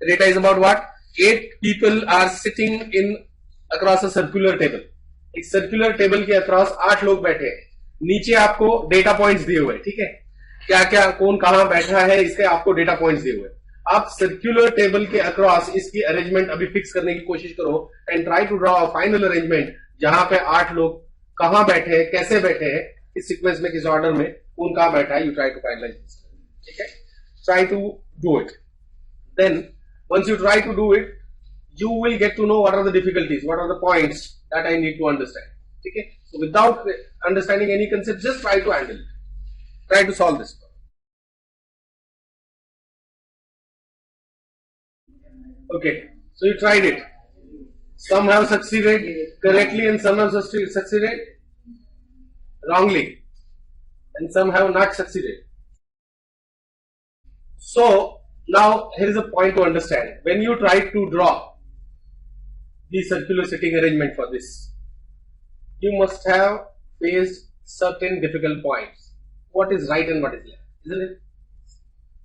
Data is about what, 8 people are sitting in across a circular table. एक circular table के across 8 लोग बैठे हैं। नीचे आपको डेटा पॉइंट्स दिए हुए हैं, ठीक है, क्या क्या कौन कहां बैठा है इसके आपको डेटा पॉइंट्स दिए हुए हैं। आप सर्कुलर टेबल के अक्रॉस इसकी अरेंजमेंट अभी फिक्स करने की कोशिश करो and try to draw a final arrangement जहां पे 8 लोग कहां बैठे हैं, कैसे बैठे हैं, किस सीक्वेंस में, किस ऑर्डर में, कौन कहां बैठा है। You try to finalise this, ठीक है, try to do it. Then once you try to do it, you will get to know what are the difficulties, what are the points that I need to understand. Okay, so without understanding any concept, just try to handle it, try to solve this. Okay, so you tried it, some have succeeded correctly and some have succeeded wrongly and some have not succeeded. So now here is a point to understand. When you try to draw the circular sitting arrangement for this, you must have faced certain difficult points. What is right and what is left, isn't it?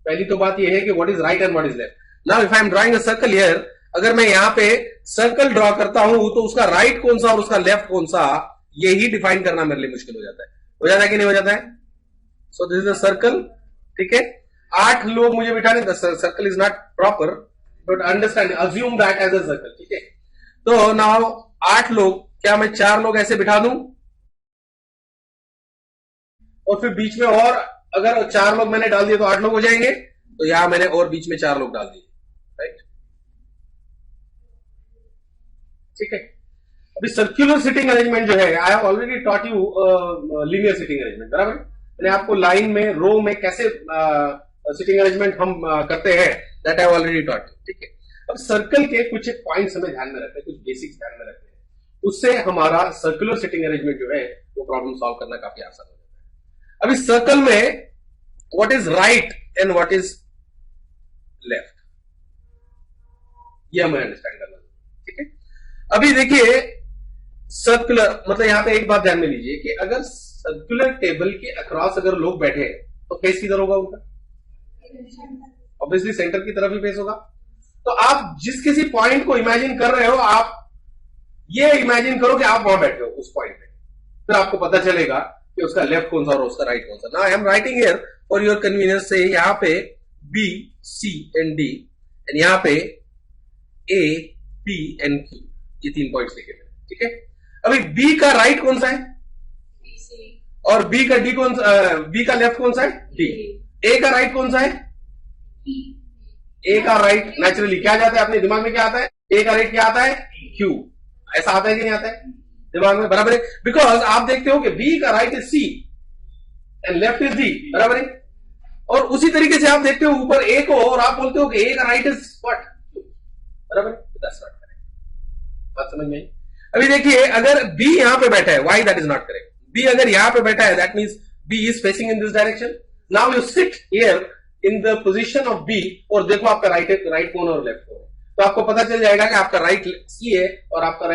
पहली तो बात यह है कि what is right and what is left. Now if I am drawing a circle here, अगर मैं यहां पे सर्कल ड्रॉ करता हूं तो उसका राइट कौन सा और उसका लेफ्ट कौन सा, यही डिफाइन करना मेरे लिए मुश्किल हो जाता है। हो जाता है कि नहीं हो जाता है? So this is a circle, ठीक है, 8 लोग मुझे बिठाने, the circle is not proper but understand, assume that as a circle, ठीक है। तो नाउ 8 लोग, क्या मैं 4 लोग ऐसे बिठा दूं और फिर बीच में और अगर 4 लोग मैंने डाल दिए तो 8 लोग हो जाएंगे, तो यहां मैंने और बीच में 4 लोग डाल दिए, राइट, ठीक है। अभी सर्कुलर सिटिंग अरेंजमेंट जो है, I have already taught you linear sitting arrangement, बराबर, मैंने आपको लाइन में, रो में कैसे सिटिंग अरेंजमेंट हम करते हैं, दैट आई ऑलरेडी टॉट, ठीक है। अब सर्कल के कुछ एक पॉइंट्स हमें ध्यान में रखते हैं, कुछ बेसिक्स ध्यान में रखते हैं, उससे हमारा सर्कुलर सिटिंग अरेंजमेंट जो है वो प्रॉब्लम सॉल्व करना काफी आसान हो जाता है। अब इस सर्कल में what is right and what is left, ये हमें अंडरस्टैंड करना है, ठीक है। अभी देखिए सर्कुलर मतलब यहां पे एक बात ध्यान में लीजिए कि अगर सर्कुलर टेबल के अक्रॉस अगर लोग बैठे तो फेस किधर होगा उनका, ऑब्वियसली सेंटर की तरफ ही फेस होगा। तो आप जिस किसी पॉइंट को इमेजिन कर रहे हो, आप ये इमेजिन करो कि आप वहां बैठे हो उस पॉइंट पे, फिर आपको पता चलेगा कि उसका लेफ्ट कौन सा और उसका राइट कौन सा। Now I am writing here for your convenience से, यहां पे बी, सी एंड डी एंड यहां पे ए, पी एंड क्यू, ये 3 पॉइंट्स लिखे थे, ठीक है। अभी बी का राइट कौन सा है और बी का डी कौन सा, बी का लेफ्ट कौन सा है, डी। ए का राइट कौन सा है, ए का राइट नेचुरली क्या जाता है अपने दिमाग में, क्या आता है, ए का राइट क्या आता है, क्यू, ऐसा आता है कि नहीं आता है दिमाग में, बराबर है, बिकॉज आप देखते हो कि बी का right is C and left is D, बराबर है। और उसी तरीके से आप देखते हो ऊपर ए को और आप बोलते हो कि ए का राइट इज व्हाट, बराबर है, दैट्स नॉट करेक्ट, बात समझ में आई। अभी देखिए अगर बी यहां पे बैठा है, why that is not correct, B अगर यहां पे बैठा है that means B is facing in this direction. Now you sit here in the position of B और देखो आपका राइट कौन और लेफ्ट कौन है, तो आपको पता चल जाएगा कि आपका राइट सी है और आपका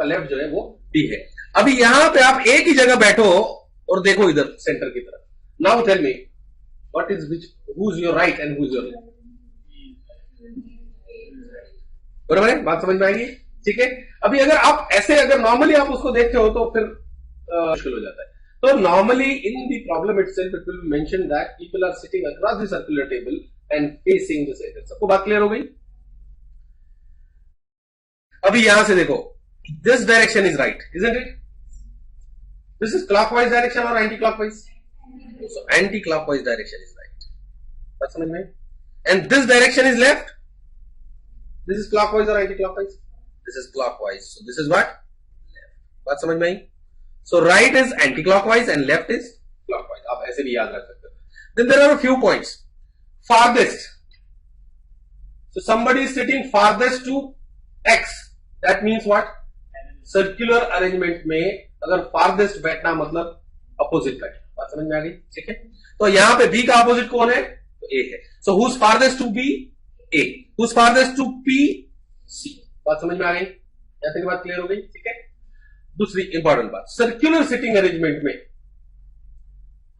लेफ्ट जो है वो डी है। अभी यहां पे आप एक ही जगह बैठो और देखो इधर सेंटर की तरफ। Now tell me what is which, who is your right and who is your left, बराबर है, बात समझ में आएगी, ठीक है। अभी अगर आप ऐसे अगर नॉर्मली आप उसको देखते हो तो फिर मुश्किल हो जाता है। तो normally in the problem itself it will be mention that people are sitting across the circular table and facing the centre. सबको बात क्लियर हो गई? अभी यहां से देखो, this direction is right, isn't it? This is clockwise direction और anti clockwise, so anti clockwise direction is right, बात समझ में? And this direction is left, this is clockwise और anti clockwise, this is clockwise, so this is what, left, बात समझ में आई? So right is anti-clockwise and left is clockwise, आप ऐसे भी याद रख सकते हो। Then there are a few points. Farthest, so somebody is sitting farthest to X, that means what? Circular arrangement में अगर farthest बैठना मतलब opposite बैठना, बात समझ में आ गई, ठीक है। तो यहां पे B का opposite कौन है? तो A है। So who's farthest to B? A. Who's farthest to P? C. बात समझ में आ गई, यहां तक बात क्लियर हो गई, ठीक है। दूसरी इंपॉर्टेंट बात, सर्कुलर सिटिंग अरेंजमेंट में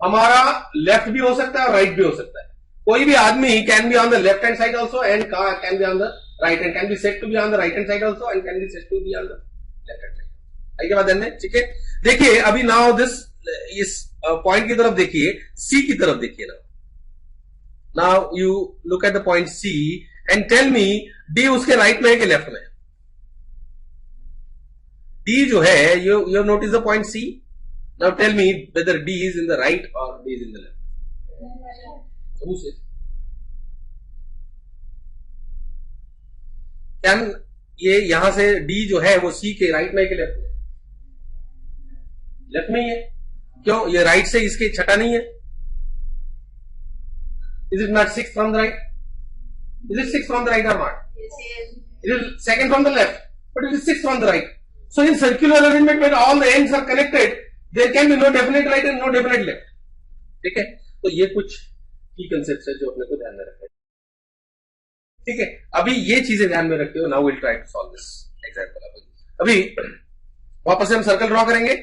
हमारा लेफ्ट भी हो सकता है और राइट भी हो सकता है। कोई भी आदमी can be on the left hand side also and can be on the right hand, can be set to be on the right hand side also and can be set to be on the left hand side. आगे बात ध्यान दें, ठीक है। देखिए अभी now this, इस point की तरफ देखिए, सी की तरफ देखिए ना। Now you look at the point C and tell me D उसके राइट में है कि लेफ्ट में? डी जो है, you notice the point C. Now tell me whether D is in the right or D is in the left. Who says? क्या ये यहां से D जो है वो C के राइट में है कि लेफ्ट में? लेफ्ट में ही है। क्यों? ये राइट से इसके छठा नहीं है। Is it not sixth from the right? Is it sixth from the right or not? It is second from the left, but it is sixth from the right. So in circular arrangement where all the ends are connected, there can be no definite right and no definite left. ठीक है, तो ये कुछ की concept है जो अपने को ध्यान में रखना है। ठीक है, अभी ये चीजें ध्यान में रखते हो। Now will try to solve this example. अभी वापस से हम सर्कल ड्रॉ करेंगे।